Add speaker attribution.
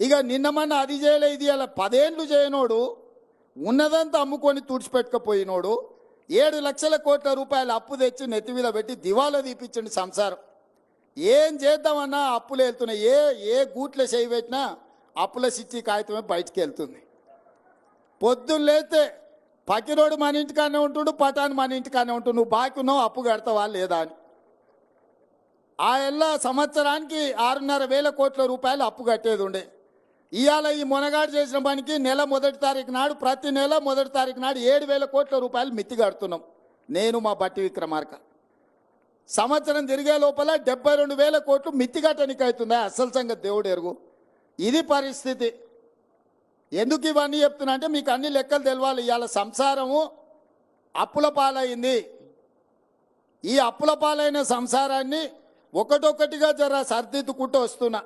Speaker 1: ఇక నిన్నమన్నా అది చేయలే ఇది అలా 10 ఏళ్ళు చేయనోడు ఉన్నదంతా అమ్ముకొని తుడిచిపెట్టుకపోయినోడు 7 లక్షల కోట్ల రూపాయల అప్పు తెచ్చి నెత్తి మీద పెట్టి దివాలా తీపిచ్చండి సంసారం. ఏం చేద్దామన్నా అప్పులు వెళ్తున్నాయి. ఏ గూట్లో చేయి పెట్టినా అప్పుల సిచ్చి కాగితమే బయటికి వెళ్తుంది. పొద్దున్న లేస్తే పకిరోడు మన ఇంటికానే ఉంటుండు, పటాన్ మన ఇంటికానే ఉంటుండు. నువ్వు బాకీ ఉన్నావు, అప్పు కడతావా లేదా అని. ఆ ఎల్ల సంవత్సరానికి 6,500 కోట్ల రూపాయలు అప్పు కట్టేది ఉండే. ఇవాళ ఈ మొనగాడు చేసిన పనికి నెల 1వ తారీఖు నాడు, ప్రతి నెల 1వ తారీఖు నాడు 7,000 కోట్ల రూపాయలు మిత్తి కడుతున్నాం నేను మా బట్టి విక్రమార్క. సంవత్సరం తిరిగే లోపల 72,000 కోట్లు మిత్తి కట్టనికి అవుతుందా? అసలు సంగతి దేవుడు ఎరుగు. ఇది పరిస్థితి. ఎందుకు ఇవన్నీ చెప్తున్నా అంటే మీకు అన్ని లెక్కలు తెలవాలి. ఇవాళ సంసారము అప్పుల పాలైంది. ఈ అప్పుల పాలైన సంసారాన్ని ఒకటొక్కటిగా జర సర్దిద్దుకుంటూ వస్తున్నా.